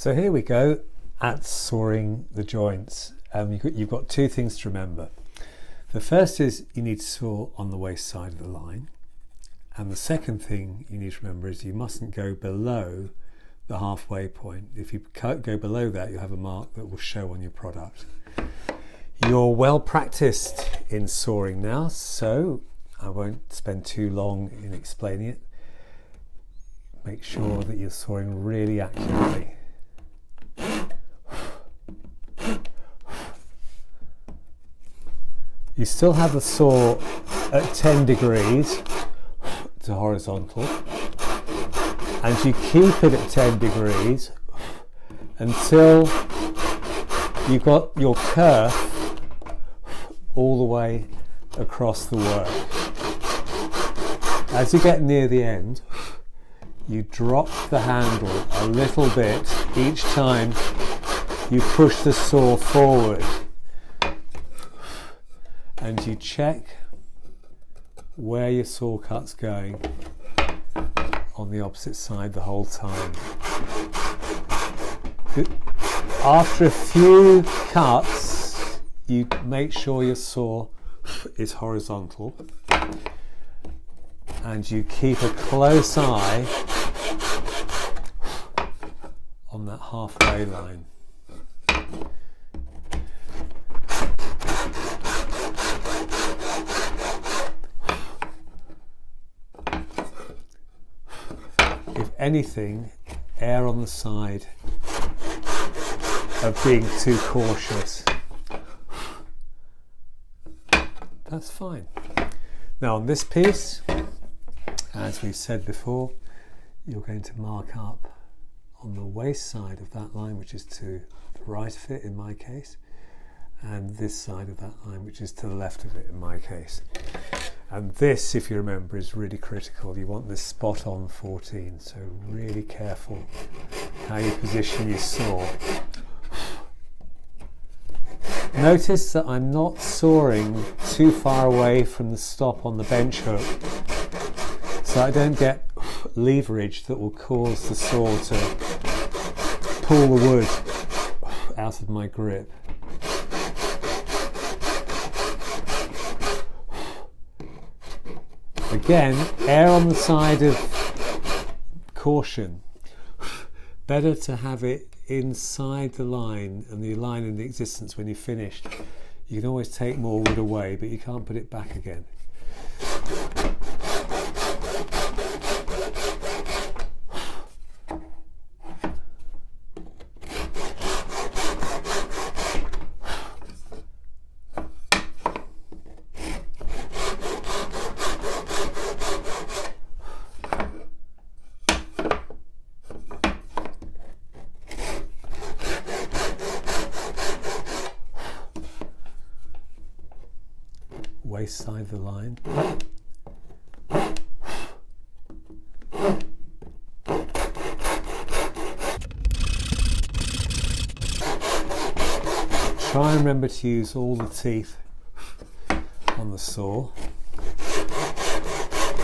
So here we go at sawing the joints. You've got two things to remember. The first is you need to saw on the waist side of the line. And the second thing you need to remember is you mustn't go below the halfway point. If you go below that, you'll have a mark that will show on your product. You're well practiced in sawing now, so I won't spend too long in explaining it. Make sure that you're sawing really accurately. You still have the saw at 10 degrees to horizontal, and you keep it at 10 degrees until you've got your kerf all the way across the work. As you get near the end, you drop the handle a little bit each time you push the saw forward, and you check where your saw cut's going on the opposite side the whole time. After a few cuts, you make sure your saw is horizontal, and you keep a close eye on that halfway line. If anything, err on the side of being too cautious. That's fine. Now on this piece, as we've said before, you're going to mark up on the waist side of that line, which is to the right of it in my case, and this side of that line, which is to the left of it in my case. And this, if you remember, is really critical. You want this spot on 14, so really careful how you position your saw. Notice that I'm not sawing too far away from the stop on the bench hook, so I don't get leverage that will cause the saw to pull the wood out of my grip. Again, err on the side of caution. Better to have it inside the line and the line in existence when you're finished. You can always take more wood away, but you can't put it back again. Waist side of the line. Try and remember to use all the teeth on the saw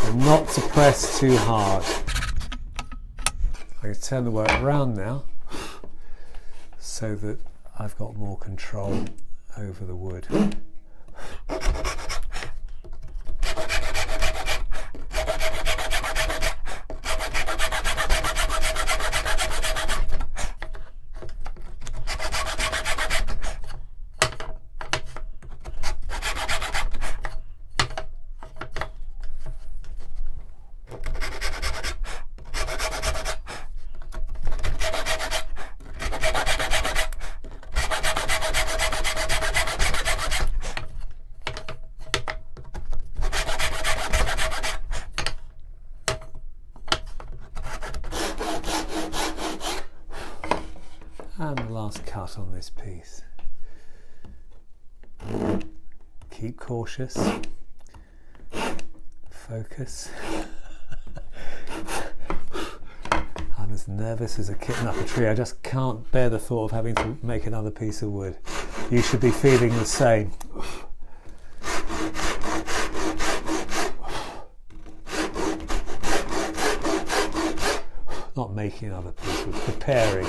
and not to press too hard. I can turn the work around now so that I've got more control over the wood. And the last cut on this piece. Keep cautious. Focus. I'm as nervous as a kitten up a tree. I just can't bear the thought of having to make another piece of wood. You should be feeling the same. not making another piece, we're preparing.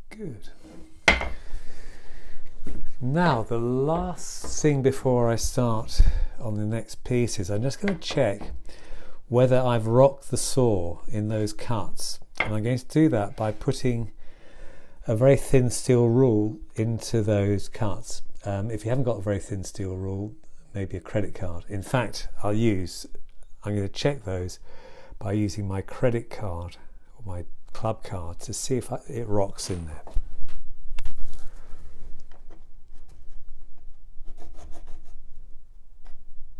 Good. Now the last thing before I start on the next piece is I'm just going to check whether I've rocked the saw in those cuts, and I'm going to do that by putting a very thin steel rule into those cuts. If you haven't got a very thin steel rule, maybe a credit card. In fact, I'm going to check those by using my credit card or my club card to see if it rocks in there.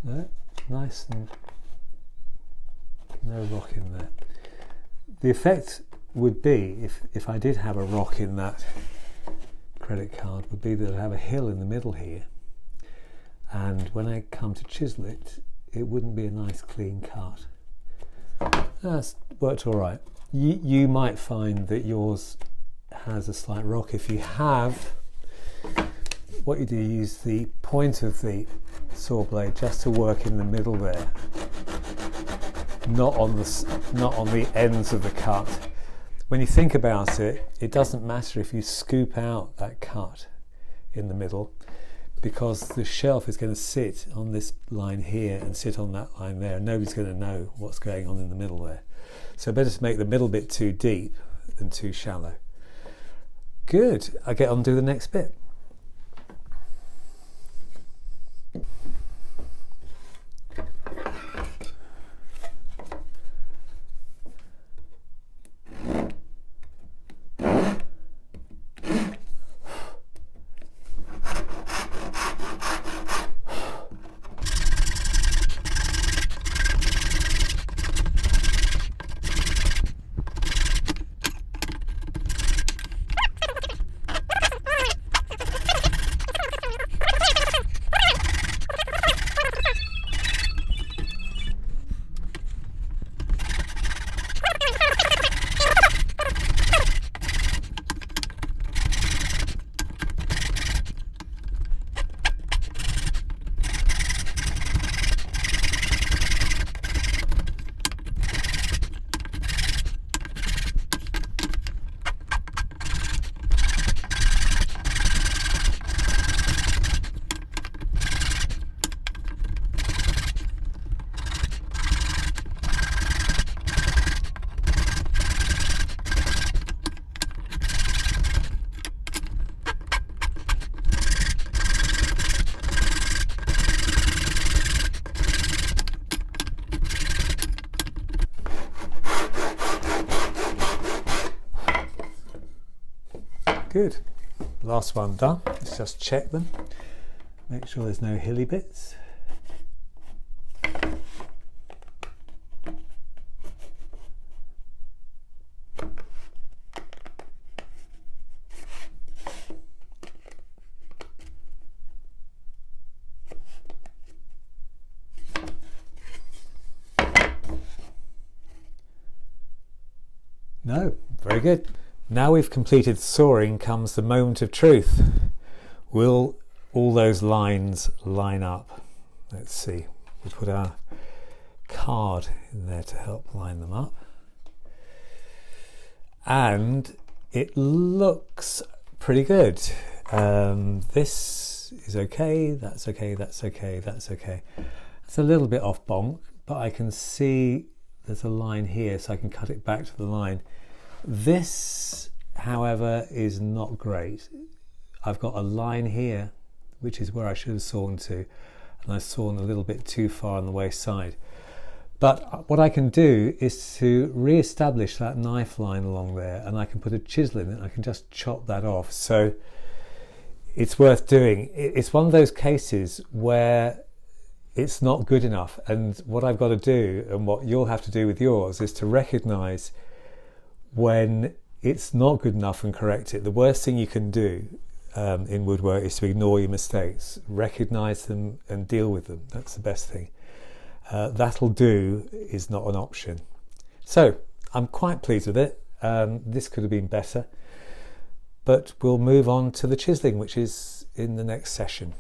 No, nice and no rock in there. The effect would be, if I did have a rock in that credit card, would be that I'd have a hill in the middle here, and when I come to chisel it, it wouldn't be a nice clean cut. That's worked all right. You might find that yours has a slight rock. If you have, what you do, you use the point of the saw blade just to work in the middle there, not on the ends of the cut. When you think about it, it doesn't matter if you scoop out that cut in the middle, because the shelf is going to sit on this line here and sit on that line there, and nobody's going to know what's going on in the middle there. So better to make the middle bit too deep than too shallow. Good. I get on to the next bit. Good. Last one done. Let's just check them. Make sure there's no hilly bits. No, very good. Now we've completed sawing comes the moment of truth. Will all those lines line up? Let's see. We'll put our card in there to help line them up. And it looks pretty good. This is okay, that's okay, that's okay, that's okay. It's a little bit off bonk, but I can see there's a line here, so I can cut it back to the line. This, however, is not great. I've got a line here, which is where I should have sawn to, and I've sawn a little bit too far on the waist side. But what I can do is to re-establish that knife line along there, and I can put a chisel in it, and I can just chop that off. So it's worth doing. It's one of those cases where it's not good enough, and what I've got to do, and what you'll have to do with yours, is to recognise when it's not good enough and correct it. The worst thing you can do in woodwork is to ignore your mistakes, recognise them and deal with them. That's the best thing. That'll do is not an option. So I'm quite pleased with it. This could have been better, but we'll move on to the chiselling, which is in the next session.